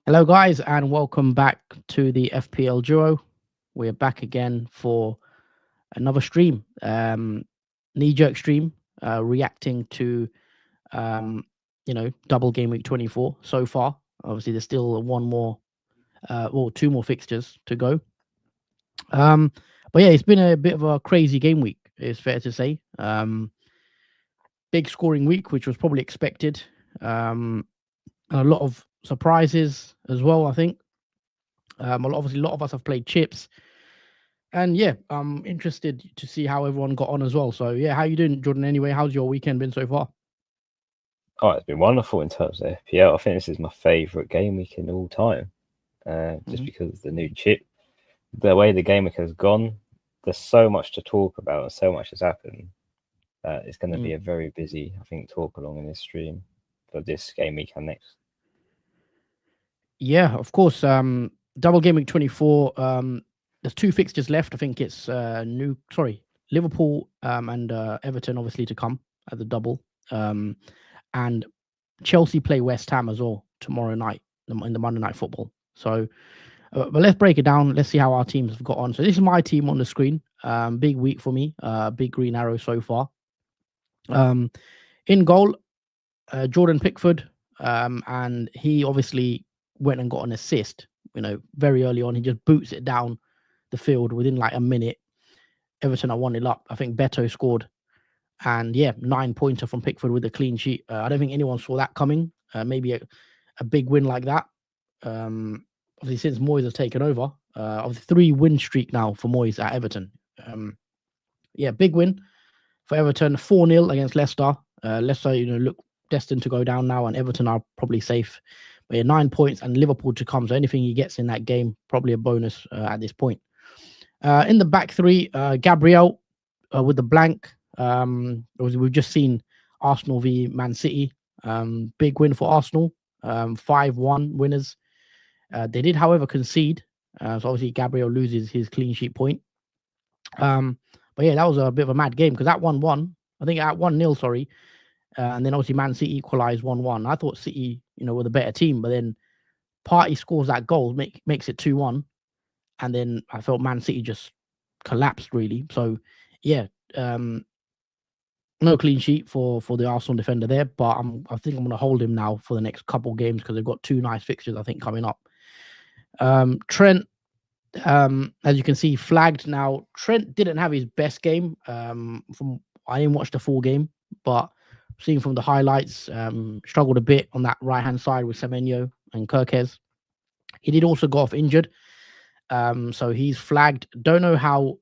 Hello, guys, and welcome back to the FPL Duo. We're back again for another stream, Kneejerk stream, reacting to, Double Gameweek 24 so far. Obviously, there's still two more fixtures to go. But yeah, it's been a bit of a crazy game week, it's fair to say. Big scoring week, which was probably expected. And a lot of surprises as well, I think. Obviously, a lot of us have played chips. And yeah, I'm interested to see how everyone got on as well. So yeah, how you doing, Jordan, anyway? How's your weekend been so far? Oh, it's been wonderful in terms of FPL. I think this is my favourite game week in all time. Just because of the new chip. The way the game week has gone, there's so much to talk about and so much has happened. It's going to be a very busy, I think, talk along in this stream for this game week and next. Yeah, of course. Double Game Week 24. There's two fixtures left. I think it's Liverpool and Everton obviously to come at the double. And Chelsea play West Ham as well tomorrow night in the Monday Night Football. So, but let's break it down. Let's see how our teams have got on. So this is my team on the screen. Big week for me. Big green arrow so far. In goal, Jordan Pickford. And he obviously went and got an assist, very early on. He just boots it down the field within like a minute. Everton are 1-0 up. I think Beto scored. And yeah, 9-pointer from Pickford with a clean sheet. I don't think anyone saw that coming. Maybe a big win like that. Obviously, since Moyes has taken over, of the 3-win streak now for Moyes at Everton. Yeah, big win for Everton. 4-0 against Leicester. Leicester, look destined to go down now, and Everton are probably safe. But yeah, 9 points and Liverpool to come. So anything he gets in that game, probably a bonus at this point. In the back three, Gabriel with the blank. We've just seen Arsenal v Man City. Big win for Arsenal. 5-1 winners. They did, however, concede. So obviously Gabriel loses his clean sheet point. But yeah, that was a bit of a mad game because at 1-1, I think at 1-0, sorry. And then obviously Man City equalised 1-1. I thought City, were the better team, but then Partey scores that goal, makes it 2-1. And then I felt Man City just collapsed, really. So, yeah, no clean sheet for the Arsenal defender there, but I think I'm going to hold him now for the next couple games because they've got two nice fixtures, I think, coming up. Trent, as you can see, flagged. Now, Trent didn't have his best game. I didn't watch the full game, but seeing from the highlights, struggled a bit on that right-hand side with Semenyo and Kirkez. He did also go off injured. So he's flagged. Don't know how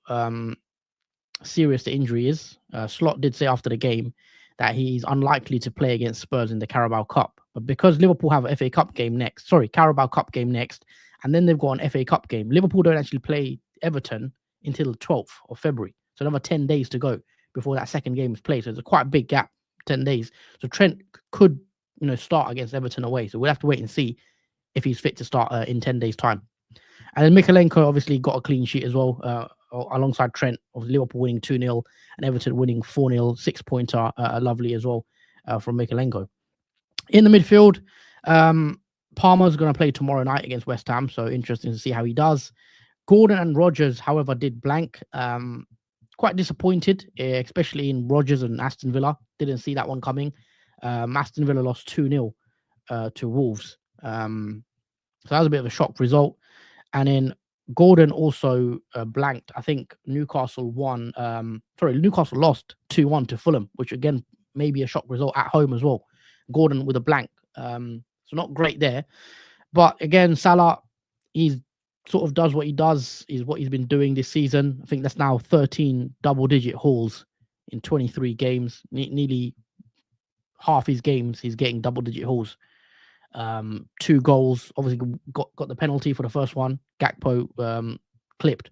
serious the injury is. Slot did say after the game that he's unlikely to play against Spurs in the Carabao Cup. But because Liverpool have a Carabao Cup game next, and then they've got an FA Cup game, Liverpool don't actually play Everton until the 12th of February. So another 10 days to go before that second game is played. So it's a quite a big gap, 10 days. So Trent could, start against Everton away. So we'll have to wait and see if he's fit to start in 10 days' time. And then Mykolenko obviously got a clean sheet as well, alongside Trent, of Liverpool winning 2-0 and Everton winning 4-0, 6-pointer, lovely as well from Mykolenko. In the midfield, Palmer's going to play tomorrow night against West Ham, so interesting to see how he does. Gordon and Rodgers, however, did blank. Quite disappointed, especially in Rodgers and Aston Villa. Didn't see that one coming. Aston Villa lost 2-0 to Wolves. So that was a bit of a shock result. And then Gordon also blanked. I think Newcastle lost 2-1 to Fulham, which again, maybe a shock result at home as well. Gordon with a blank. So not great there. But again, Salah, he's sort of does what he does, is what he's been doing this season. I think that's now 13 double-digit hauls in 23 games. Nearly half his games, he's getting double-digit hauls. 2 goals, obviously got the penalty for the first one. Gakpo clipped,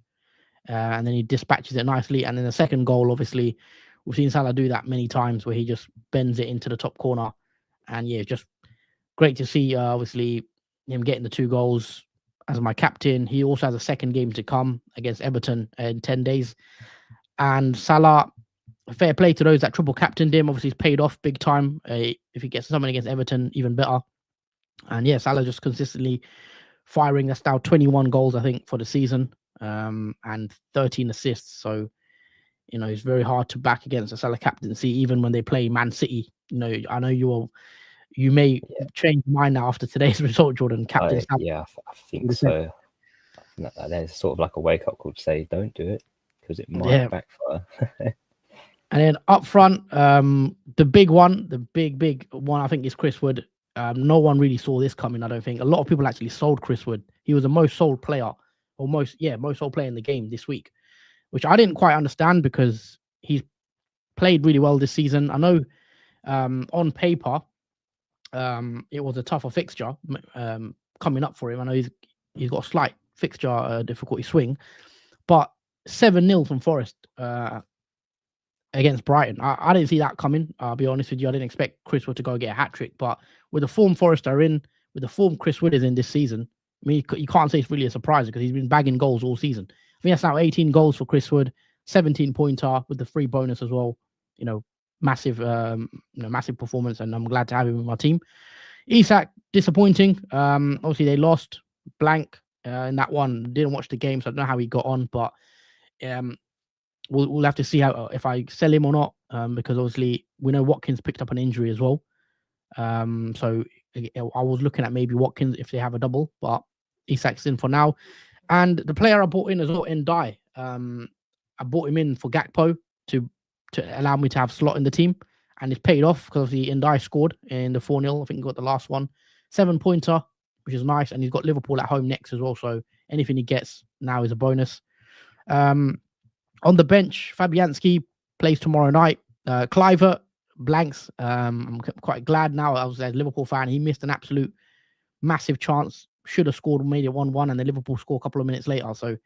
and then he dispatches it nicely. And then the second goal, obviously, we've seen Salah do that many times where he just bends it into the top corner. And yeah, just great to see, obviously, him getting the 2 goals as my captain. He also has a second game to come against Everton in 10 days. And Salah, fair play to those that triple captained him. Obviously, he's paid off big time. If he gets someone against Everton, even better. And yeah, Salah just consistently firing. That's now 21 goals, I think, for the season, and 13 assists. So, it's very hard to back against a Salah captaincy, even when they play Man City. I know you may change your mind now after today's result, Jordan. Captain Salah. Yeah, I think so. There's sort of like a wake up call to say don't do it because it might backfire. And then up front, the big one, the big one, I think is Chris Wood. No one really saw this coming, I don't think. A lot of people actually sold Chris Wood. He was the most sold player, or most sold player in the game this week, which I didn't quite understand because he's played really well this season. I know on paper, it was a tougher fixture coming up for him. I know he's got a slight fixture difficulty swing, but 7-0 from Forest against Brighton. I didn't see that coming. I'll be honest with you. I didn't expect Chris Wood to go get a hat-trick, but with the form Forest are in, with the form Chris Wood is in this season, I mean, you can't say it's really a surprise because he's been bagging goals all season. I think that's now 18 goals for Chris Wood, 17-pointer with the free bonus as well. Massive, massive performance, and I'm glad to have him in my team. Isak, disappointing. Obviously, they lost blank in that one. Didn't watch the game, so I don't know how he got on, but we'll have to see how if I sell him or not, because obviously we know Watkins picked up an injury as well. So I was looking at maybe Watkins if they have a double, but Isak's in for now. And the player I bought in as well, Ndai. I bought him in for Gakpo to allow me to have slot in the team, and it's paid off because the Ndai scored in the 4-0. I think he got the last one, 7-pointer, which is nice, and he's got Liverpool at home next as well. So anything he gets now is a bonus. On the bench, Fabianski plays tomorrow night. Kluivert blanks. I'm quite glad now. I was a Liverpool fan. He missed an absolute massive chance. Should have scored, made it 1-1, and then Liverpool score a couple of minutes later. So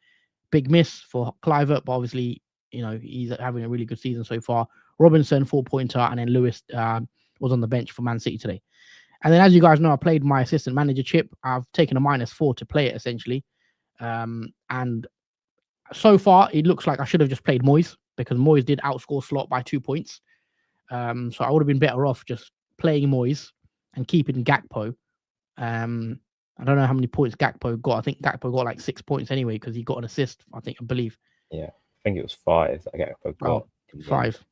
big miss for Kluivert, but obviously, he's having a really good season so far. Robinson, 4-pointer, and then Lewis was on the bench for Man City today. And then, as you guys know, I played my assistant manager chip. I've taken a -4 to play it, essentially. And so far, it looks like I should have just played Moyes because Moyes did outscore Slot by 2 points. So I would have been better off just playing Moyes and keeping Gakpo. I don't know how many points Gakpo got. I think Gakpo got like 6 points anyway because he got an assist, I believe. Yeah, I think it was 5 that Gakpo got. 5.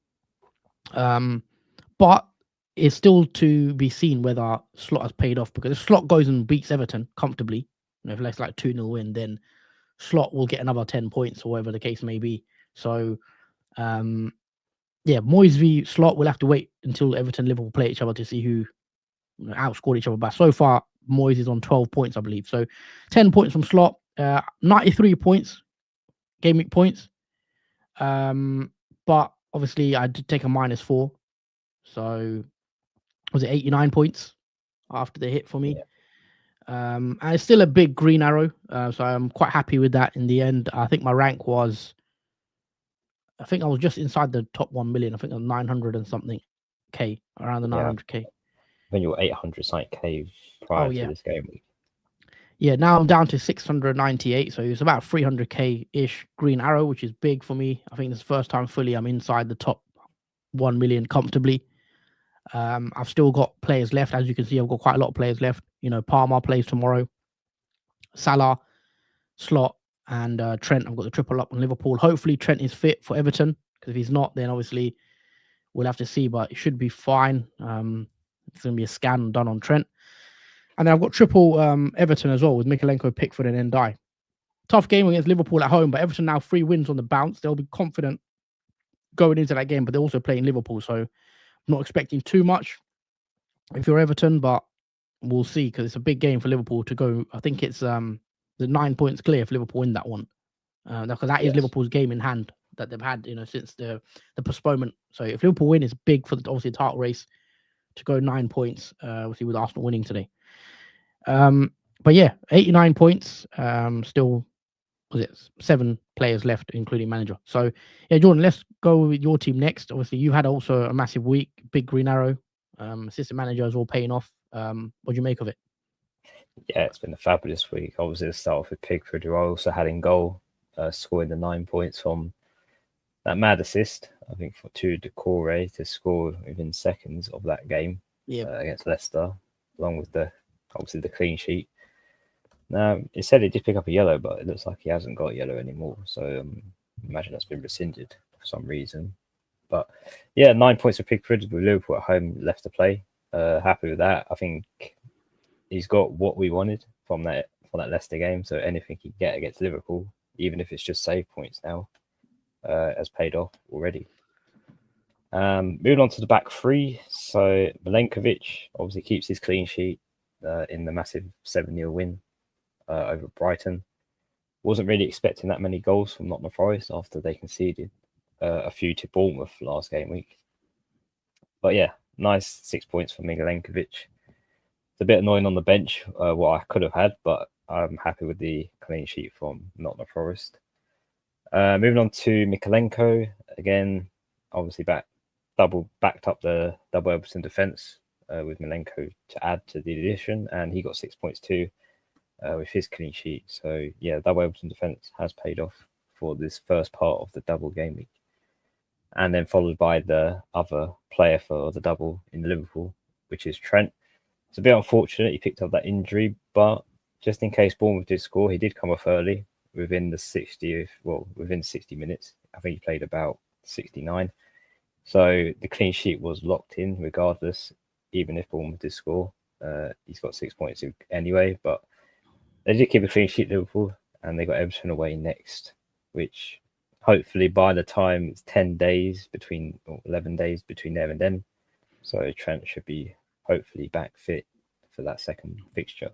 But it's still to be seen whether Slot has paid off, because if Slot goes and beats Everton comfortably, if it's like 2-0 win, then Slot will get another 10 points or whatever the case may be. So, Moyes v Slot, we'll have to wait until Everton and Liverpool play each other to see who outscored each other. But so far, Moyes is on 12 points, I believe. So 10 points from Slot, 93 points, game week points. But obviously, I did take a -4. So was it 89 points after the hit for me? Yeah. And it's still a big green arrow. So I'm quite happy with that in the end. I think my rank was, I think I was just inside the top 1 million. I think it was 900 and something K, around the 900K. When you were 800 something K prior to this game week. Yeah, now I'm down to 698. So it's about 300K-ish green arrow, which is big for me. I think this is the first time fully I'm inside the top 1 million comfortably. I've still got players left. As you can see, I've got quite a lot of players left. Palmer plays tomorrow. Salah, Slot, and Trent. I've got the triple up on Liverpool. Hopefully Trent is fit for Everton, because if he's not, then obviously we'll have to see, but it should be fine. It's going to be a scan done on Trent. And then I've got triple Everton as well with Mikalenko, Pickford, and Ndai. Tough game against Liverpool at home, but Everton now 3 wins on the bounce. They'll be confident going into that game, but they're also playing Liverpool, so I'm not expecting too much if you're Everton, but we'll see, because it's a big game for Liverpool to go. I think it's the 9 points clear if Liverpool win that one, because that is Liverpool's game in hand that they've had, since the postponement. So if Liverpool win, it's big for obviously the title race to go 9 points. Obviously with Arsenal winning today. But yeah, 89 points. Still, was it 7 players left, including manager. So yeah, Jordan, let's go with your team next. Obviously, you had also a massive week, big green arrow. Assistant manager is all paying off. What do you make of it? Yeah, it's been a fabulous week. Obviously, to start off with Pickford, who I also had in goal, scoring the 9 points from that mad assist, I think, to Decore to score within seconds of that game against Leicester, along with obviously the clean sheet. Now, it said he did pick up a yellow, but it looks like he hasn't got a yellow anymore. So imagine that's been rescinded for some reason. But yeah, 9 points for Pickford with Liverpool at home left to play. Happy with that. I think he's got what we wanted from that Leicester game. So anything he can get against Liverpool, even if it's just save points now, has paid off already. Moving on to the back three. So Milenkovic obviously keeps his clean sheet in the massive 7-0 win over Brighton. Wasn't really expecting that many goals from Nottingham Forest after they conceded a few to Bournemouth last game week. But yeah, nice 6 points for Milenkovic. It's a bit annoying on the bench, what I could have had, but I'm happy with the clean sheet from Nottingham Forest. Moving on to Mykolenko, again, obviously backed up the double Everton defence with Milenko to add to the addition, and he got 6 points too with his clean sheet. So yeah, double Everton defence has paid off for this first part of the double game week. And then followed by the other player for the double in Liverpool, which is Trent. It's a bit unfortunate he picked up that injury, but just in case Bournemouth did score, he did come off early within 60 minutes. I think he played about 69. So the clean sheet was locked in regardless, even if Bournemouth did score. He's got 6 points anyway, but they did keep a clean sheet, Liverpool, and they got Everton away next, which hopefully by the time it's 11 days between there and then. So Trent should be hopefully back fit for that second fixture.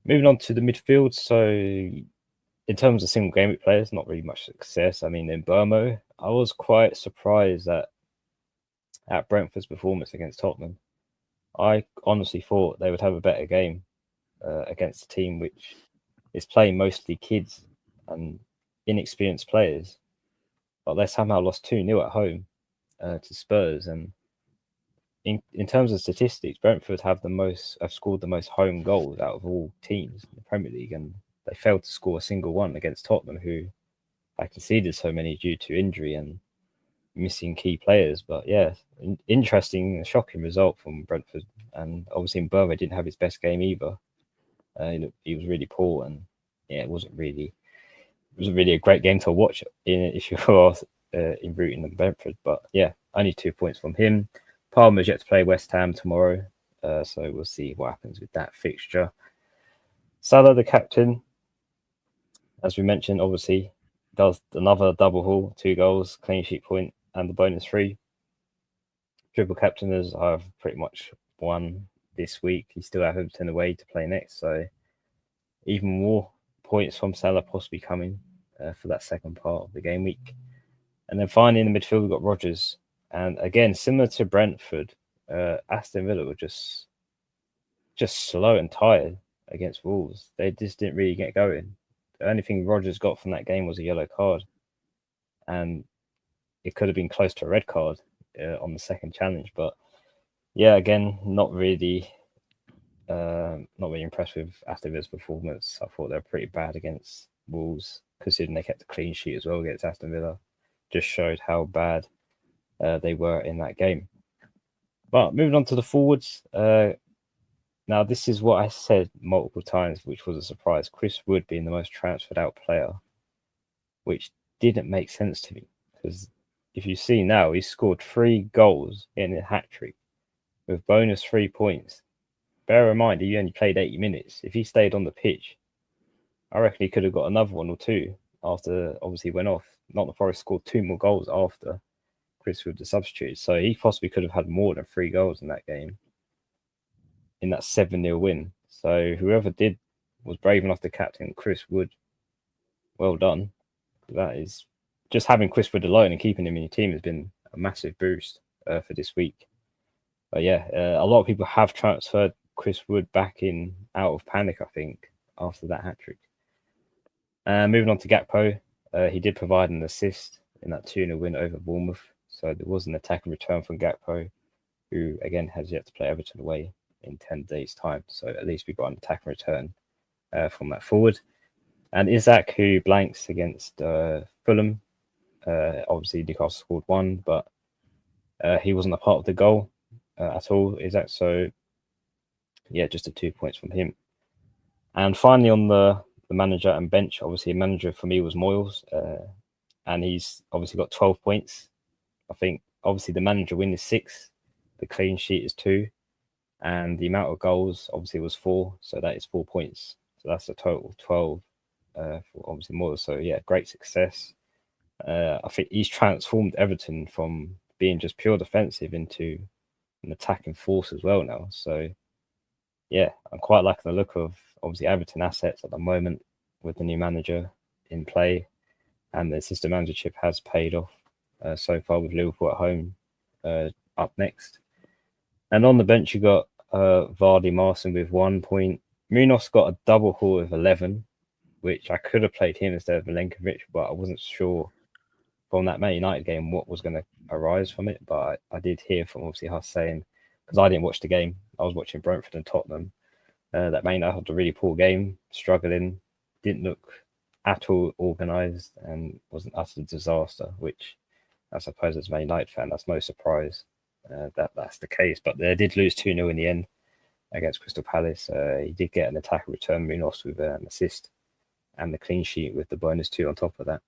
Moving on to the midfield. So in terms of single game week players, not really much success. I mean, in Burmo, I was quite surprised at Brentford's performance against Tottenham. I honestly thought they would have a better game against a team which is playing mostly kids and inexperienced players, but they somehow lost 2-0 at home to Spurs. And in terms of statistics, Brentford have scored the most home goals out of all teams in the Premier League, and they failed to score a single one against Tottenham, who had conceded so many due to injury and missing key players. But yeah, interesting, shocking result from Brentford. And obviously, Mbeumo didn't have his best game either. He was really poor, and yeah, it wasn't really a great game to watch if you were in rooting in Brentford. But yeah, only 2 points from him. Palmer's yet to play West Ham tomorrow, so we'll see what happens with that fixture. Salah, the captain, as we mentioned, obviously does another double haul, 2 goals, clean sheet point, and the bonus 3. Triple captainers I've pretty much won this week. You still have Everton away to play next, so even more points from Salah possibly coming for that second part of the game week. And then finally in the midfield, we've got Rodgers. And again, similar to Brentford, Aston Villa were just slow and tired against Wolves. They just didn't really get going. The only thing Rodgers got from that game was a yellow card. And it could have been close to a red card on the second challenge. But yeah, again, not really impressed with Aston Villa's performance. I thought they were pretty bad against Wolves, considering they kept a clean sheet as well against Aston Villa. Just showed how bad they were in that game. But moving on to the forwards. Now, this is what I said multiple times, which was a surprise. Chris Wood being the most transferred out player, which didn't make sense to me. Because if you see now, he's scored 3 goals in a hat-trick with bonus 3 points. Bear in mind, he only played 80 minutes. If he stayed on the pitch, I reckon he could have got another 1 or 2 after obviously went off. Nottingham Forest scored 2 more goals after Chris Wood the substitute. So he possibly could have had more than 3 goals in that game, in that 7-0 win. So whoever was brave enough to captain Chris Wood, well done. That is, just having Chris Wood alone and keeping him in your team has been a massive boost for this week. But yeah, a lot of people have transferred Chris Wood back in out of panic, I think, after that hat-trick. Moving on to Gakpo, he did provide an assist in that 2-0 win over Bournemouth. So there was an attack and return from Gakpo, who again has yet to play Everton away in 10 days' time. So at least we got an attack and return from that forward. And Isaac, who blanks against Fulham, Obviously, Newcastle scored one, but he wasn't a part of the goal at all. Is that so? Yeah, just 2 points from him. And finally, on the manager and bench, obviously, manager for me was Moyles, and he's obviously got 12 points. I think obviously the manager win is 6, the clean sheet is 2, and the amount of goals obviously was 4, so that is 4 points. So that's a total of 12 for obviously Moyles. So yeah, great success. I think he's transformed Everton from being just pure defensive into an attacking force as well now. So yeah, I'm quite liking the look of obviously Everton assets at the moment with the new manager in play, and the assistant managership has paid off so far with Liverpool at home up next. And on the bench, you got Vardy Marson with 1 point. Munoz got a double haul with 11, which I could have played him instead of Milenkovic, but I wasn't sure from that Man United game what was going to arise from it. But I did hear from obviously Huss saying, because I didn't watch the game, I was watching Brentford and Tottenham, that Man United had a really poor game, struggling, didn't look at all organised, and was an utter disaster, which I suppose as a Man United fan, that's no surprise that that's the case. But they did lose 2-0 in the end against Crystal Palace. He did get an attack return, Munoz, with an assist and the clean sheet with the bonus 2 on top of that.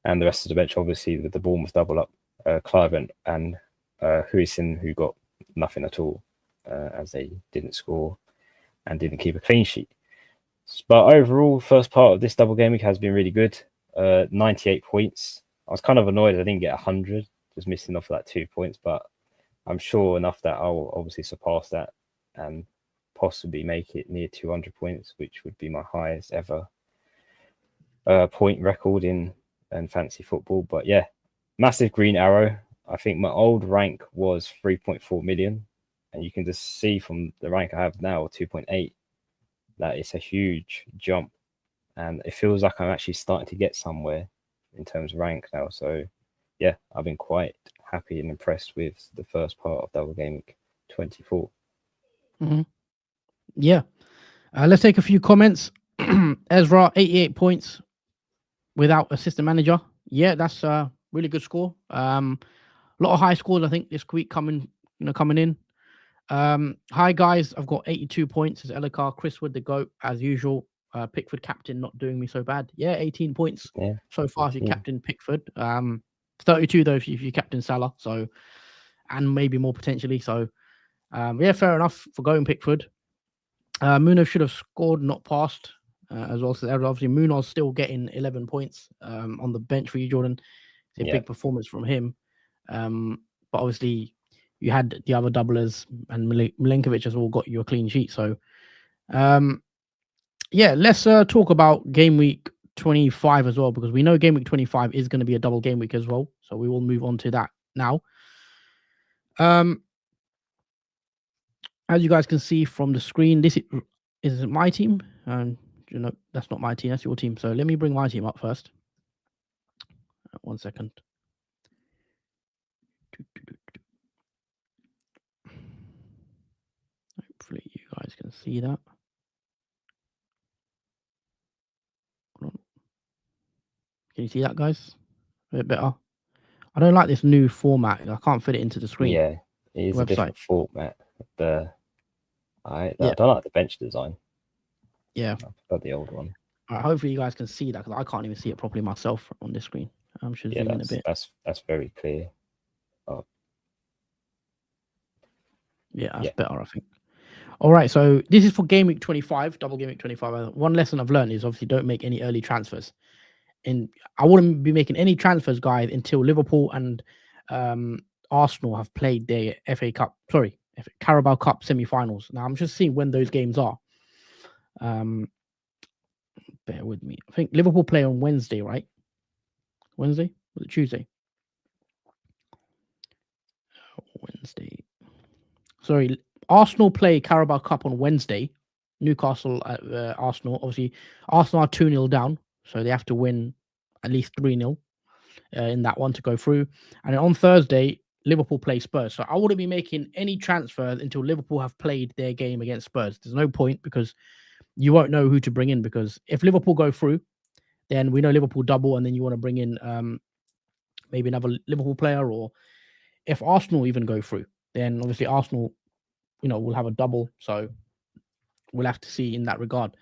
And the rest of the bench, obviously, with the Bournemouth double up, Clive and Huijsen, who got nothing at all as they didn't score and didn't keep a clean sheet. But overall, first part of this double game week has been really good. 98 points. I was kind of annoyed I didn't get 100, just missing off that 2 points, but I'm sure enough that I'll obviously surpass that and possibly make it near 200 points, which would be my highest ever point record in fantasy football. But yeah, massive green arrow. I think my old rank was 3.4 million, and you can just see from the rank I have now, 2.8, that it's a huge jump, and it feels like I'm actually starting to get somewhere in terms of rank now. So yeah, I've been quite happy and impressed with the first part of Double Game Week 24. Mm-hmm. Yeah. Let's take a few comments. Ezra, 88 points without assistant manager. Yeah, that's a really good score. A lot of high scores, I think, this week coming in. Hi guys, I've got 82 points as Elikar. Chris Wood, the GOAT, as usual. Pickford captain not doing me so bad. Yeah, 18 points so far if you captain Pickford. 32 though if you captain Salah. So, and maybe more potentially. So, yeah, fair enough for going Pickford. Munoz should have scored, not passed, as well. So obviously Munoz still getting 11 points on the bench for you, Jordan. It's a big performance from him. But obviously you had the other doublers and Milenkovic has all got you a clean sheet. So, yeah, let's talk about game week 25 as well, because we know game week 25 is going to be a double game week as well. So we will move on to that now. As you guys can see from the screen, this is my team. That's not my team, that's your team. So let me bring my team up first. 1 second. Hopefully you guys can see that. Can you see that, guys? A bit better. I don't like this new format. I can't fit it into the screen. Yeah, it is a different format. I don't like the bench design. Yeah, I prefer the old one. Hopefully you guys can see that, because I can't even see it properly myself on this screen. I'm just zoom in a bit. That's very clear. Oh. Yeah, that's better, I think. All right, so this is for game week 25, double game week 25. One lesson I've learned is obviously don't make any early transfers. And I wouldn't be making any transfers, guys, until Liverpool and Arsenal have played their Carabao Cup semi-finals. Now I'm just seeing when those games are. Bear with me. I think Liverpool play on Wednesday, right? Wednesday? Was it Tuesday? Wednesday. Sorry, Arsenal play Carabao Cup on Wednesday. Newcastle at Arsenal. Obviously, Arsenal are 2-0 down, so they have to win at least 3-0 in that one to go through. And then on Thursday, Liverpool play Spurs. So I wouldn't be making any transfers until Liverpool have played their game against Spurs. There's no point, because you won't know who to bring in, because if Liverpool go through, then we know Liverpool double, and then you want to bring in maybe another Liverpool player, or if Arsenal even go through, then obviously Arsenal, will have a double. So we'll have to see in that regard.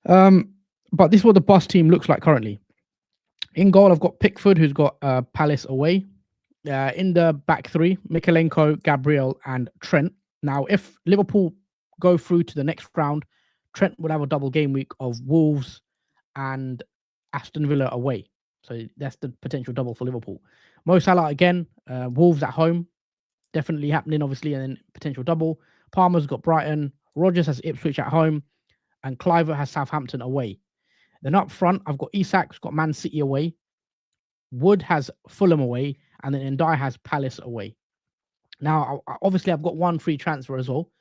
But this is what the bus team looks like currently. In goal, I've got Pickford, who's got Palace away. In the back three, Mikalenko, Gabriel, and Trent. Now, if Liverpool go through to the next round, Trent would have a double game week of Wolves and Aston Villa away. So that's the potential double for Liverpool. Mo Salah again, Wolves at home, definitely happening, obviously, and then potential double. Palmer's got Brighton, Rodgers has Ipswich at home, and Cliver has Southampton away. Then up front, I've got Isak's got Man City away, Wood has Fulham away, and then Ndai has Palace away. Now, obviously, I've got one free transfer as well.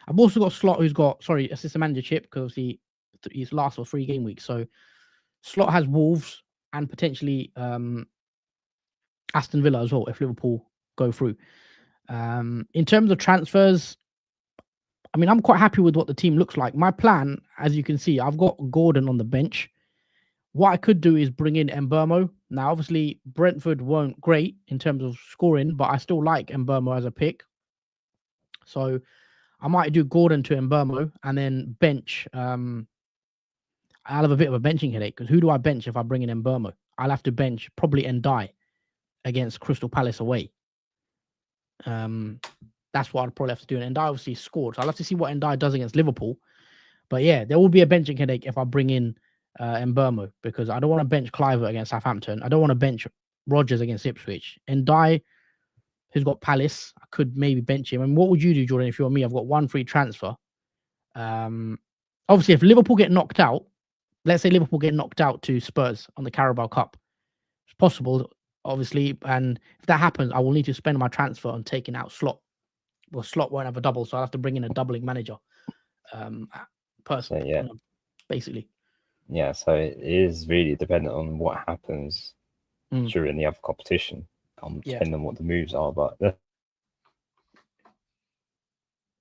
I've also got Slot, who's got, assistant manager chip, because obviously his last or 3 game week. So Slot has Wolves and potentially Aston Villa as well, if Liverpool go through. In terms of transfers, I mean, I'm quite happy with what the team looks like. My plan, as you can see, I've got Gordon on the bench. What I could do is bring in Mbeumo. Now, obviously, Brentford weren't great in terms of scoring, but I still like Mbeumo as a pick. So I might do Gordon to Mbeumo and then bench. I'll have a bit of a benching headache, because who do I bench if I bring in Mbeumo? I'll have to bench probably Ndai against Crystal Palace away. That's what I'd probably have to do. And Ndai obviously scored. So I'll have to see what Ndai does against Liverpool. But yeah, there will be a benching headache if I bring in Mbeumo, because I don't want to bench Cliver against Southampton. I don't want to bench Rodgers against Ipswich. Ndai, who's got Palace, I could maybe bench him. And what would you do, Jordan, if you're me? I've got one free transfer. Obviously, if Liverpool get knocked out, let's say Liverpool get knocked out to Spurs on the Carabao Cup, it's possible, obviously. And if that happens, I will need to spend my transfer on taking out Slot. Well, Slot won't have a double, so I'll have to bring in a doubling manager person, yeah. Basically. Yeah, so it is really dependent on what happens during the other competition, depending on what the moves are. But I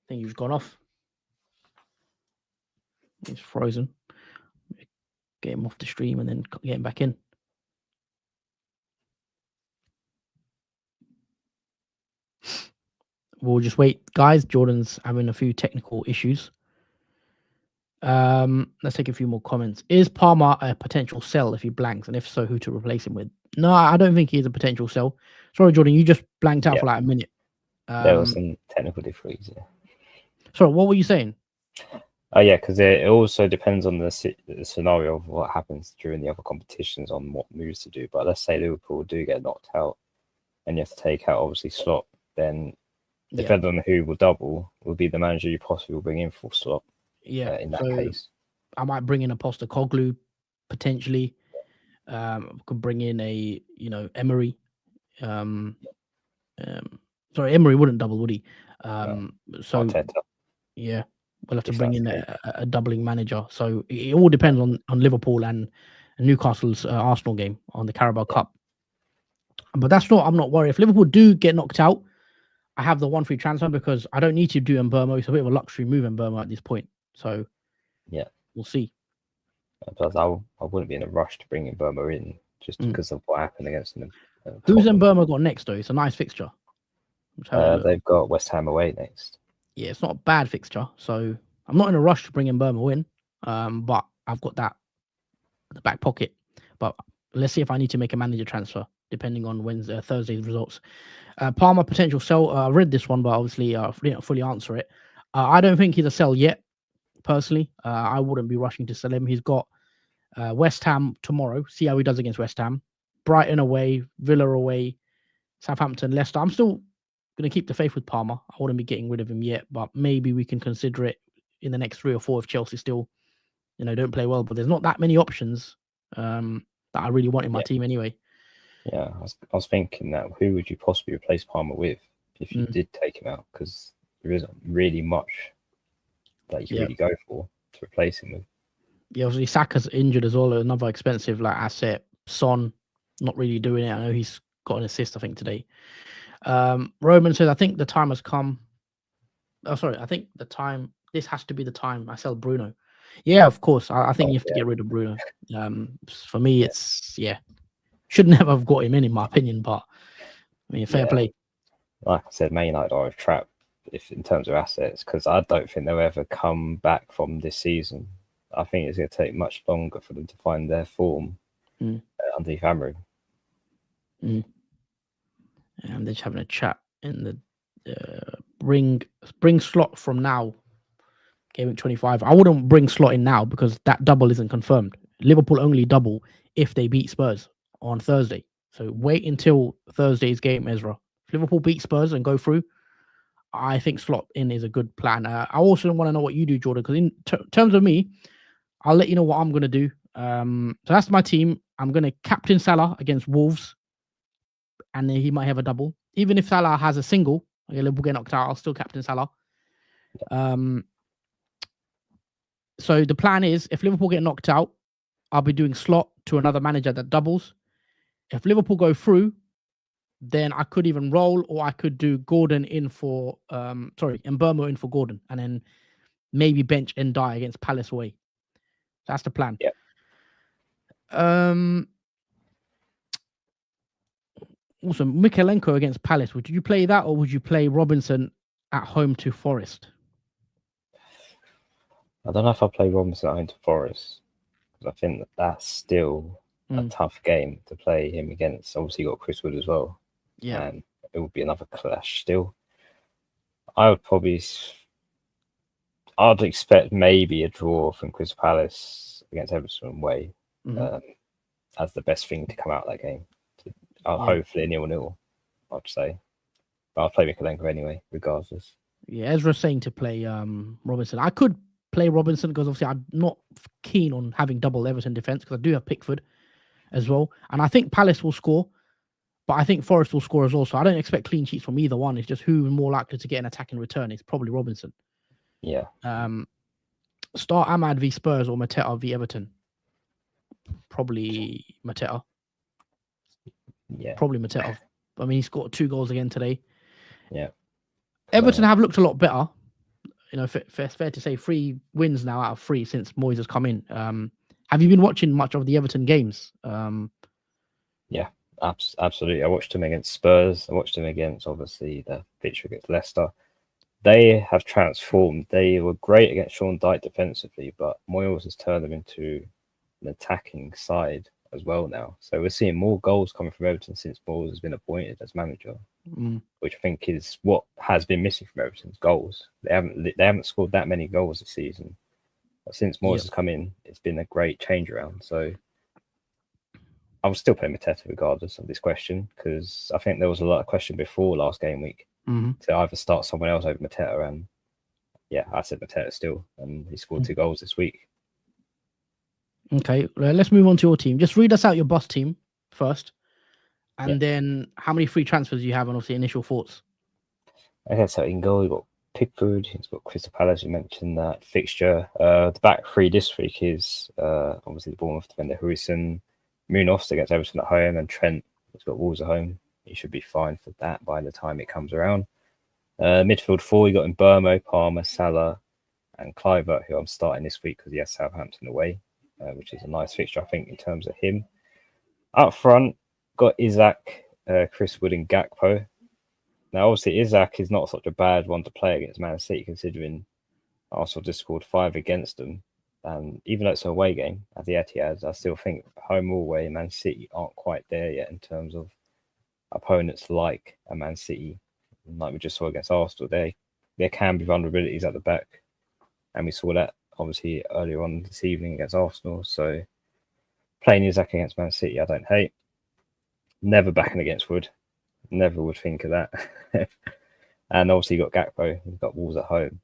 think you've gone off. He's frozen. Get him off the stream and then get him back in. We'll just wait, guys. Jordan's having a few technical issues. Let's take a few more comments. Is Palmer a potential sell if he blanks? And if so, who to replace him with? No, I don't think he's a potential sell. Sorry, Jordan, you just blanked out for like a minute. There was some technical difficulties. Yeah. Sorry, what were you saying? Yeah, because it also depends on the scenario of what happens during the other competitions on what moves to do. But let's say Liverpool do get knocked out and you have to take out, obviously, Slot, then depending on who will double, will be the manager you possibly will bring in for Slot. Yeah, in that case. I might bring in a Postecoglou, potentially. Could bring in a, Emery. Sorry, Emery wouldn't double, would he? So, Arteta. Yeah, we'll have to bring in a doubling manager. So it all depends on Liverpool and Newcastle's Arsenal game on the Carabao Cup. But I'm not worried. If Liverpool do get knocked out, I have the one free transfer because I don't need to do Mbeumo. It's a bit of a luxury move Mbeumo at this point. So we'll see. Plus, I wouldn't be in a rush to bring Mbeumo in just because of what happened against them. Who's Mbeumo got next though? It's a nice fixture. They've got West Ham away next. Yeah, it's not a bad fixture. So I'm not in a rush to bring Mbeumo in. But I've got that in the back pocket. But let's see if I need to make a manager transfer depending on Thursday's results. Palmer potential sell. I read this one, but obviously I didn't fully answer it. I don't think he's a sell yet. Personally, I wouldn't be rushing to sell him. He's got West Ham tomorrow. See how he does against West Ham. Brighton away, Villa away, Southampton, Leicester. I'm still going to keep the faith with Palmer. I wouldn't be getting rid of him yet, but maybe we can consider it in the next 3 or 4 if Chelsea still, don't play well. But there's not that many options that I really want in my team anyway. Yeah, I was thinking that who would you possibly replace Palmer with if you did take him out? Because there isn't really much that you can really go for to replace him with. Yeah, obviously Saka's injured as well. Another expensive asset. Son, not really doing it. I know he's got an assist, I think, today. Roman says, I think the time has come. Oh, sorry. I think this has to be the time I sell Bruno. Yeah, of course. I think you have to get rid of Bruno. For me, it's, Should never have got him in my opinion, but I mean, fair play. Like I said, Man United are a trap if in terms of assets, because I don't think they'll ever come back from this season. I think it's going to take much longer for them to find their form underneath Amrin. I'm just having a chat in the bring slot from now. Game week 25. I wouldn't bring slot in now because that double isn't confirmed. Liverpool only double if they beat Spurs on Thursday. So wait until Thursday's game, Ezra. If Liverpool beat Spurs and go through, I think slot in is a good plan. I also want to know what you do, Jordan, because in terms of me, I'll let you know what I'm going to do. So that's my team. I'm going to captain Salah against Wolves, and then he might have a double. Even if Salah has a single, Liverpool get knocked out, I'll still captain Salah. So the plan is, if Liverpool get knocked out, I'll be doing slot to another manager that doubles. If Liverpool go through, then I could even roll, or I could do Gordon in for Mbeumo in for Gordon, and then maybe bench and die against Palace away. That's the plan. Yeah. Also, Mikalenko against Palace. Would you play that, or would you play Robinson at home to Forest? I don't know if I play Robinson at home to Forest, because I think that's still a tough game to play him against. Obviously, you got Chris Wood as well. Yeah. And it would be another clash still. I'd expect maybe a draw from Crystal Palace against Everton away as the best thing to come out of that game. Hopefully 0-0, I'd say. But I'll play Mikalenko anyway, regardless. Yeah, Ezra's saying to play Robinson. I could play Robinson because obviously I'm not keen on having double Everton defence because I do have Pickford as well. And I think Palace will score, but I think Forest will score as well. So I don't expect clean sheets from either one. It's just who's more likely to get an attack in return. It's probably Robinson. Yeah. Start Ahmad v Spurs or Mateta v Everton. Probably Mateta. Yeah. Probably Mateta. I mean, he scored 2 goals again today. Yeah. Everton have looked a lot better. Fair to say 3 wins now out of 3 since Moyes has come in. Have you been watching much of the Everton games? Yeah, absolutely. I watched him against Spurs. I watched him against, obviously, the fixture against Leicester. They have transformed. They were great against Sean Dyche defensively, but Moyes has turned them into an attacking side as well now. So we're seeing more goals coming from Everton since Moyes has been appointed as manager, which I think is what has been missing from Everton's goals. They haven't scored that many goals this season. But since Moyes has come in, it's been a great change around. So I will still play Mateta regardless of this question, because I think there was a lot of question before last game week to either start someone else over Mateta, and I said Mateta still, and he scored 2 goals this week. Okay, let's move on to your team. Just read us out your boss team first, and then how many free transfers you have, and obviously initial thoughts. Okay, so in goal you've got Pickford, he's got Crystal Palace, you mentioned that fixture. The back 3 this week is obviously the Bournemouth defender Huijsen, Munoz against Everton at home, and Trent has got Wolves at home. He should be fine for that by the time it comes around. Midfield 4, you got Mbeumo, Palmer, Salah, and Kluivert, who I'm starting this week because he has Southampton away, which is a nice fixture, I think, in terms of him. Up front, got Isaac, Chris Wood, and Gakpo. Now, obviously, Isaac is not such a bad one to play against Man City, considering Arsenal just scored 5 against them. And even though it's an away game at the Etihad, I still think home or away, Man City aren't quite there yet in terms of opponents like a Man City, like we just saw against Arsenal. There can be vulnerabilities at the back, and we saw that obviously earlier on this evening against Arsenal. So playing Isaac against Man City, I don't hate. Never backing against Wood. Never would think of that. And obviously you got Gakpo, you've got Wolves at home.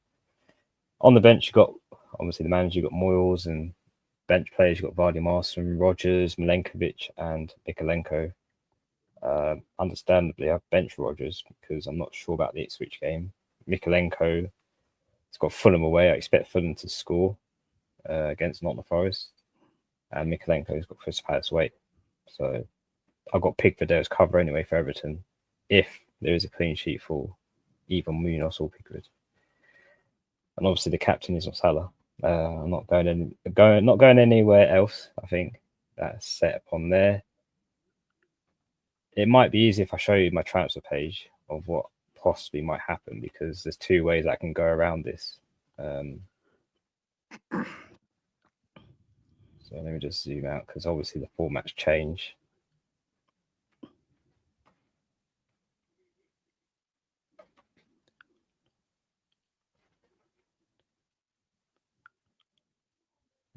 On the bench, you got obviously the manager, you got Moyles, and bench players, you got Vardy, Marston, Rodgers, Milenkovic, and Mikalenko. Understandably, I've benched Rodgers because I'm not sure about the Ipswich game. Mikalenko has got Fulham away. I expect Fulham to score against Nottingham Forest, and Mikalenko has got Crystal Palace away. So I've got Pickford there as cover anyway for Everton, if there is a clean sheet for either Munoz or Pickford. And obviously the captain is on Salah. I'm not going anywhere else. I think that's set upon there. it might be easy if I show you my transfer page of what possibly might happen, because there's two ways I can go around this. So let me just zoom out, because obviously the formats change.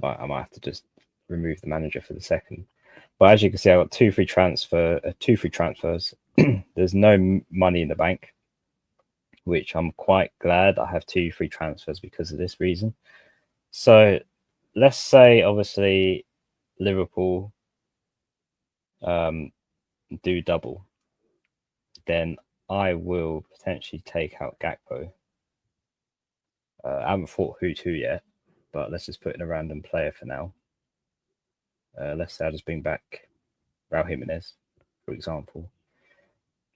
But I might have to just remove the manager for the second. But as you can see, I got two free transfers. There's no money in the bank, which I'm quite glad I have two free transfers because of this reason. So let's say, obviously, Liverpool do double, then I will potentially take out Gakpo. I haven't thought who to yet, but let's just put in a random player for now. Let's say I just bring back Raul Jimenez, for example.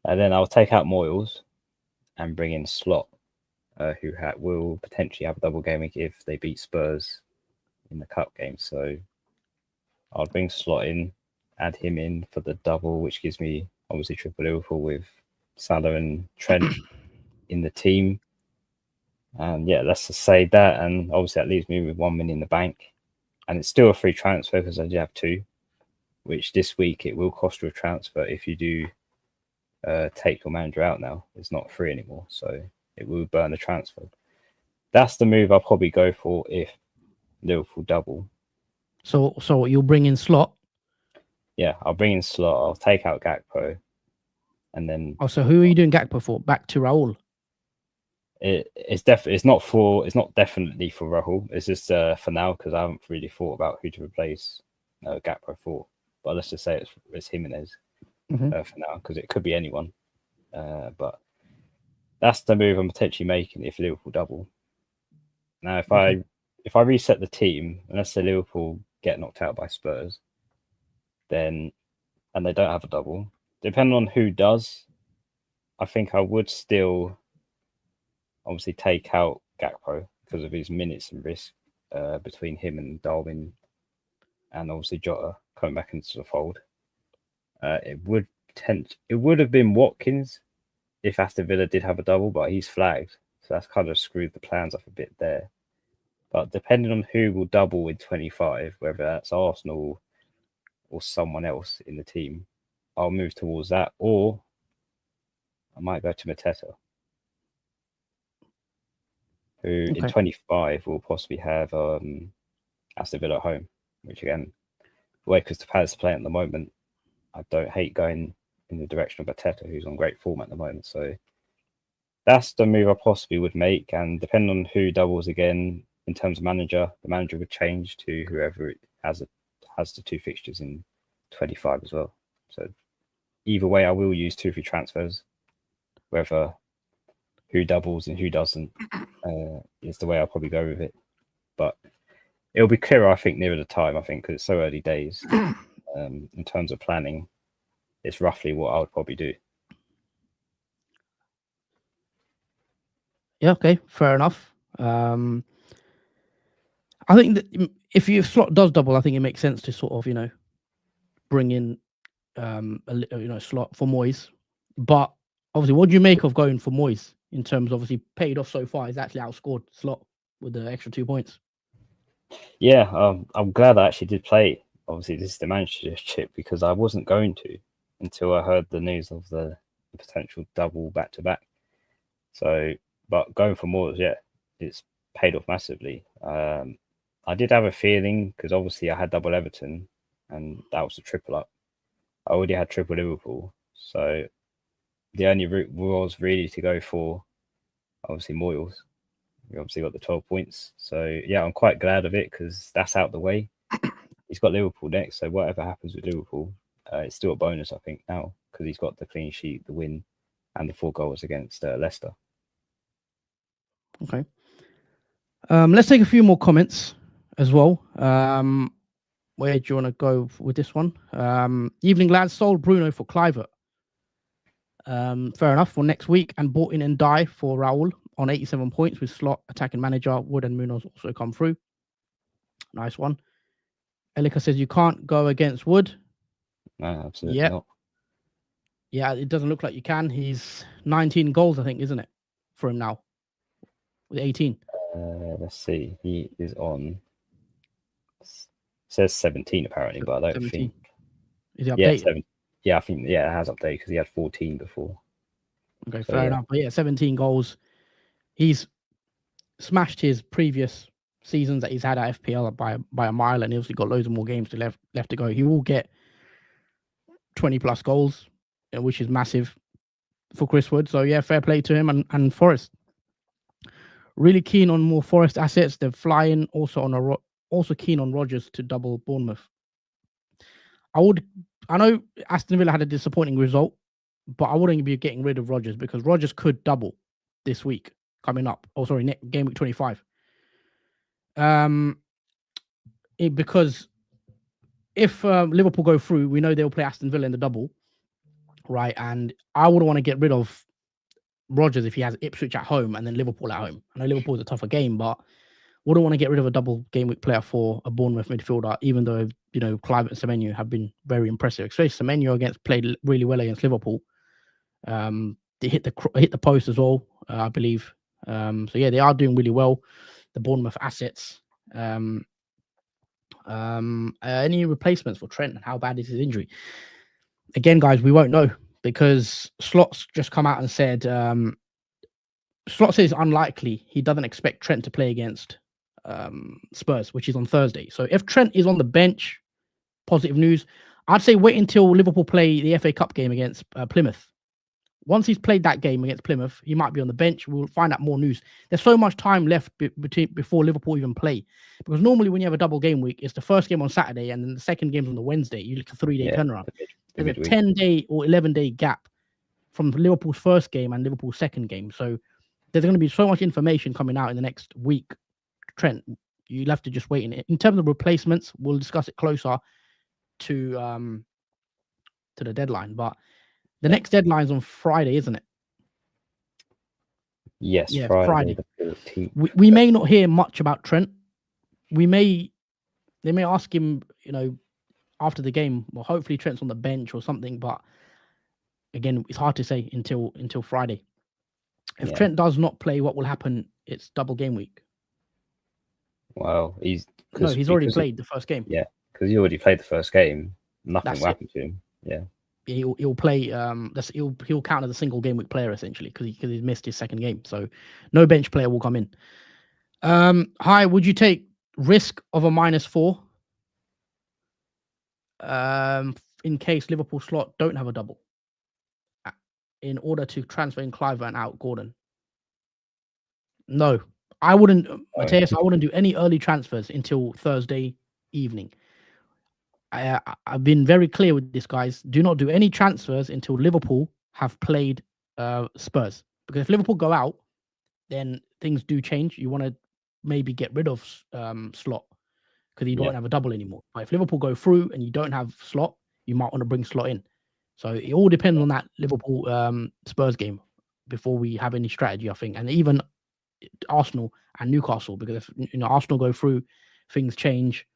And then I'll take out Moyles and bring in Slot, who will potentially have a double game week if they beat Spurs in the cup game. So I'll bring Slot in, add him in for the double, which gives me obviously triple Liverpool with Salah and Trent in the team. And yeah, let's just say that. And obviously that leaves me with 1 million in the bank. And it's still a free transfer because I do have two, which this week it will cost you a transfer if you do take your manager out now. It's not free anymore. So it will burn the transfer. That's the move I'll probably go for if Liverpool double. So you'll bring in Slot? Yeah, I'll bring in Slot. I'll take out Gakpo. And then... Oh, so who are you doing Gakpo for? Back to Raul? It's not definitely for Rahul. It's just for now, because I haven't really thought about who to replace Gakpo for. But let's just say it's Jimenez for now, because it could be anyone. But that's the move I'm potentially making if Liverpool double. Now, if I reset the team, and let's say Liverpool get knocked out by Spurs, and they don't have a double, depending on who does, I think I would still obviously take out Gakpo because of his minutes and risk between him and Darwin, and obviously Jota coming back into the fold. It would have been Watkins if Aston Villa did have a double, but he's flagged, so that's kind of screwed the plans up a bit there. But depending on who will double in 25, whether that's Arsenal or someone else in the team, I'll move towards that, or I might go to Mateta, who in 25 will possibly have Aston Villa at home, which again, the way Crystal Palace are playing at the moment, I don't hate going in the direction of Mateta, who's on great form at the moment. So that's the move I possibly would make. And depending on who doubles again in terms of manager, the manager would change to whoever has the two fixtures in 25 as well. So either way, I will use 2 free transfers, whether who doubles and who doesn't is the way I'll probably go with it. But it'll be clearer, I think, nearer the time, I think, because it's so early days. In terms of planning, it's roughly what I would probably do. Yeah, okay, fair enough. I think that if Slot does double, I think it makes sense to sort of, bring in Slot for Moyes. But obviously, what do you make of going for Moyes in terms of obviously paid off so far? He's actually outscored Slot with the extra 2 points. Yeah, I'm glad I actually did play. Obviously, this is the managership, because I wasn't going to until I heard the news of the potential double back-to-back. So, but going for more, yeah, it's paid off massively. I did have a feeling, because obviously I had double Everton, and that was a triple up. I already had triple Liverpool, so the only route was really to go for obviously Moyles. We obviously got the 12 points, so yeah, I'm quite glad of it because that's out the way. He's got Liverpool next, so whatever happens with Liverpool, it's still a bonus, I think, now, because he's got the clean sheet, the win, and the 4 goals against Leicester. Okay. Let's take a few more comments as well. Where do you want to go with this one? Evening lads, sold Bruno for Clivert. Fair enough, for next week, and bought in and die for Raul on 87 points with Slot, attacking manager. Wood and Munoz also come through. Nice one. Elika says you can't go against Wood. No, absolutely not. Yeah, it doesn't look like you can. He's 19 goals, I think, isn't it, for him now? With 18. Let's see. He is on. Says 17 apparently, but I don't 17. think. Is he Yeah, updated? yeah, I think it has updated because he had 14 before. Okay, So, fair yeah. enough. But yeah, 17 goals. He's smashed his previous seasons that he's had at FPL by a mile, and he's obviously got loads of more games to left to go. He will get 20 plus goals, which is massive for Chris Wood. So yeah, fair play to him and Forest. Really keen on more Forest assets. They're flying. Also keen on Rodgers to double Bournemouth. I know Aston Villa had a disappointing result, but I wouldn't be getting rid of Rodgers because Rodgers could double this week coming up. Oh, sorry, game week 25. Because if Liverpool go through, we know they'll play Aston Villa in the double, right? And I wouldn't want to get rid of Rodgers if he has Ipswich at home and then Liverpool at home. I know Liverpool's a tougher game, but wouldn't want to get rid of a double game week player for a Bournemouth midfielder, even though, you know, Clive and Semenyo have been very impressive. Especially Semenyo played really well against Liverpool. They hit the post as well, I believe. So yeah, they are doing really well. The Bournemouth assets. Any replacements for Trent and how bad is his injury? Again, guys, we won't know because Slot's just come out and said Slot says unlikely. He doesn't expect Trent to play against Spurs, which is on Thursday. So if Trent is on the bench, positive news. I'd say wait until Liverpool play the FA Cup game against Plymouth. Once he's played that game against Plymouth, he might be on the bench. We'll find out more news. There's so much time left before Liverpool even play. Because normally when you have a double game week, it's the first game on Saturday and then the second game's on the Wednesday. You look at a 3-day turnaround. There's a 10-day or 11-day gap from Liverpool's first game and Liverpool's second game. So there's going to be so much information coming out in the next week. Trent, you'll have to just wait. In terms of replacements, we'll discuss it closer to the deadline. But the next deadline's on Friday, isn't it? Yes, yeah, Friday the 14th. We may not hear much about Trent. They may ask him, you know, after the game. Well, hopefully Trent's on the bench or something. But again, it's hard to say until Friday. If Trent does not play, what will happen? It's double game week. Well, he's already played the first game. Yeah, because he already played the first game. Nothing will happen to him. Yeah. He'll play. He'll count as a single game week player essentially because he's missed his second game. So no bench player will come in. Hi, would you take risk of a -4? In case Liverpool slot don't have a double, in order to transfer in Clive and out Gordon? No, I wouldn't. Mateus, I wouldn't do any early transfers until Thursday evening. I've been very clear with this, guys. Do not do any transfers until Liverpool have played Spurs. Because if Liverpool go out, then things do change. You want to maybe get rid of Slot because you don't have a double anymore. But if Liverpool go through and you don't have Slot, you might want to bring Slot in. So it all depends on that Liverpool Spurs game before we have any strategy, I think. And even Arsenal and Newcastle, because if Arsenal go through, things change.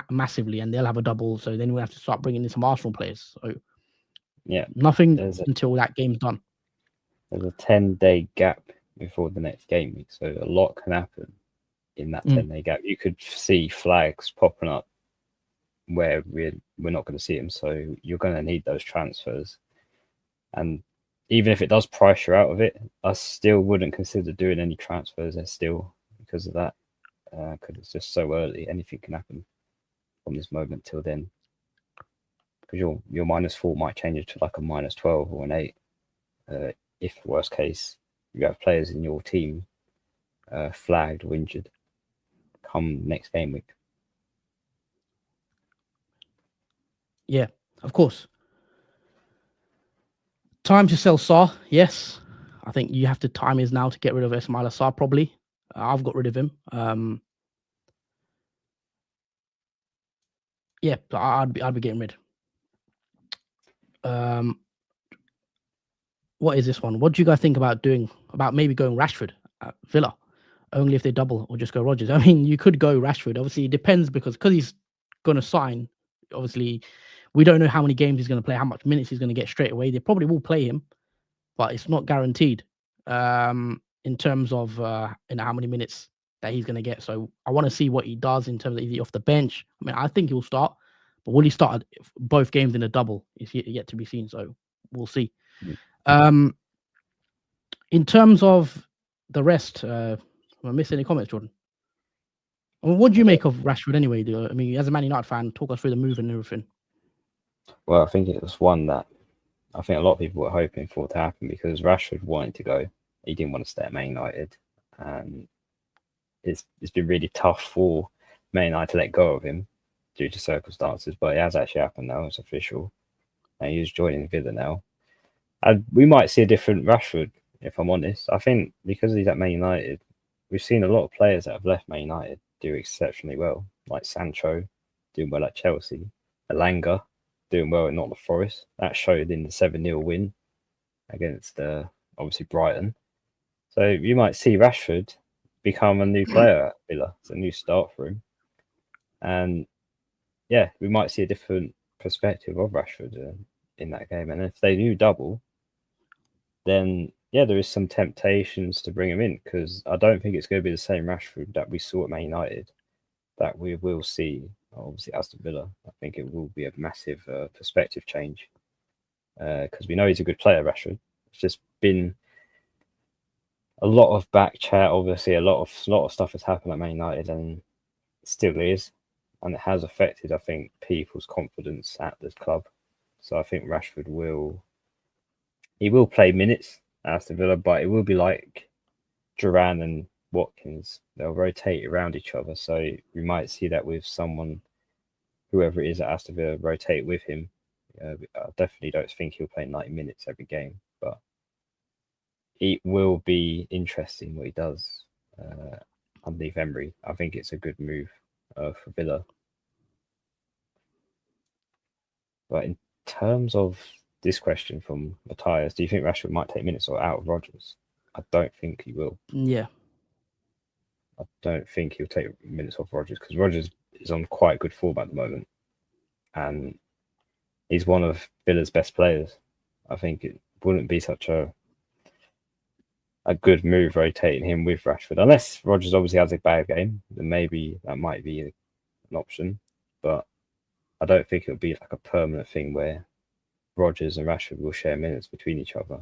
Massively, and they'll have a double. So then we'll have to start bringing in some Arsenal players. So nothing until that game's done. There's a 10-day gap before the next game week, so a lot can happen in that 10-day gap. You could see flags popping up where we're not going to see them. So you're going to need those transfers. And even if it does price you out of it, I still wouldn't consider doing any transfers still because of that. Because it's just so early, anything can happen from this moment till then. Because your -4 might change it to like a -12 or an 8. If worst case you have players in your team flagged or injured come next game week. Yeah, of course. Time to sell Sarr. Yes, I think you have to. Time is now to get rid of Ismaila Sarr. Probably, I've got rid of him. Yeah, I'd be getting rid. What is this one? What do you guys think about maybe going Rashford at Villa? Only if they double, or just go Rodgers? I mean, you could go Rashford. Obviously, it depends because he's going to sign. Obviously, we don't know how many games he's going to play, how much minutes he's going to get straight away. They probably will play him, but it's not guaranteed in terms of how many minutes that he's going to get. So I want to see what he does in terms of, is he off the bench? I mean, I think he'll start, but will he start both games in a double? It's yet to be seen. So we'll see. In terms of the rest, am I missing any comments, Jordan? I mean, what do you make of Rashford anyway? I mean, as a Man United fan, talk us through the move and everything. Well, I think it was one that I think a lot of people were hoping for to happen because Rashford wanted to go. He didn't want to stay at Man United. And it's been really tough for Man United to let go of him due to circumstances, but it has actually happened now. It's official. And he's joining Villa now. And we might see a different Rashford, if I'm honest. I think because he's at Man United, we've seen a lot of players that have left Man United do exceptionally well, like Sancho doing well at Chelsea, Elanga doing well at Nottingham Forest. That showed in the 7-0 win against obviously Brighton. So you might see Rashford become a new player at Villa. It's a new start for him. And yeah, we might see a different perspective of Rashford in that game. And if they do double, then yeah, there is some temptations to bring him in because I don't think it's going to be the same Rashford that we saw at Man United that we will see, obviously, Aston Villa. I think it will be a massive perspective change because we know he's a good player, Rashford. It's just been a lot of back chat, obviously, a lot of stuff has happened at Man United and still is. And it has affected, I think, people's confidence at this club. So I think Rashford will play minutes at Aston Villa, but it will be like Duran and Watkins. They'll rotate around each other. So we might see that with someone, whoever it is at Aston Villa, rotate with him. I definitely don't think he'll play 90 minutes every game, but it will be interesting what he does underneath Emery. I think it's a good move for Villa. But in terms of this question from Matthias, do you think Rashford might take minutes or out of Rodgers? I don't think he will. Yeah. I don't think he'll take minutes off Rodgers because Rodgers is on quite good form at the moment. And he's one of Villa's best players. I think it wouldn't be such a good move rotating him with Rashford. Unless Rodgers obviously has a bad game, then maybe that might be an option. But I don't think it'll be like a permanent thing where Rodgers and Rashford will share minutes between each other.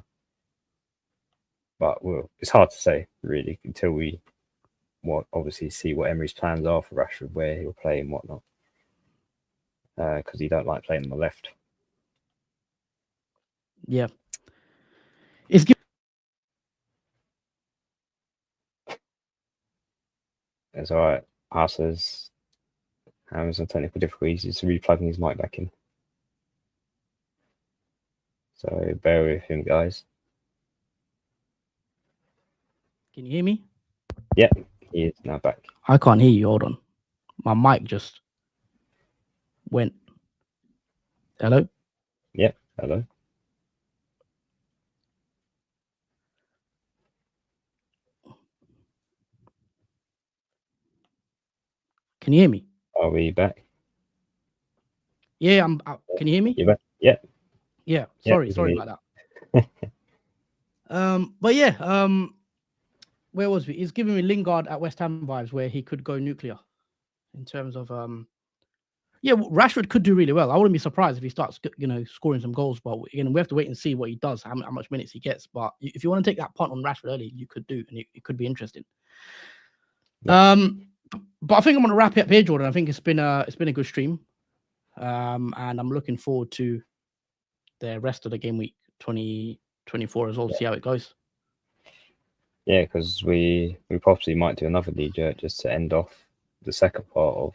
But it's hard to say, really, until we obviously see what Emery's plans are for Rashford, where he'll play and whatnot. Because he don't like playing on the left. Yeah. It's all right. Arsenal's having some technical difficulties. He's replugging his mic back in. So bear with him, guys. Can you hear me? Yeah, he is now back. I can't hear you. Hold on. My mic just went. Hello? Yeah, hello. Can you hear me? Are we back? Yeah, I'm. Can you hear me? You back? Yeah. Yeah. Sorry about that. But yeah. Where was we? He's giving me Lingard at West Ham vibes, where he could go nuclear, in terms of Yeah, Rashford could do really well. I wouldn't be surprised if he starts, scoring some goals. But we have to wait and see what he does, how much minutes he gets. But if you want to take that punt on Rashford early, you could do, and it could be interesting. Yeah. But I think I'm going to wrap it up here, Jordan. I think it's been a good stream, and I'm looking forward to the rest of the game week 2024 as well. See how it goes. Yeah, because we possibly might do another Kneejerk just to end off the second part of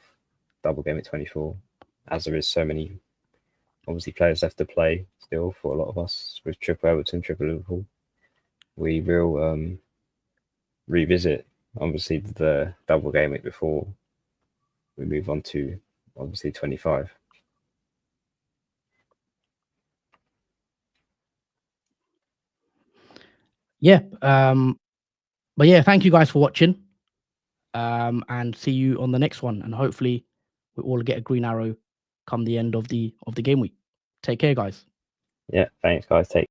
Double Gameweek 24, as there is so many obviously players left to play still for a lot of us with Triple Everton, Triple Liverpool. We will revisit obviously the Double Gameweek before we move on to obviously 25. Yeah. But yeah, thank you guys for watching. And see you on the next one. And hopefully we all get a green arrow come the end of the game week. Take care, guys. Yeah, thanks, guys. Take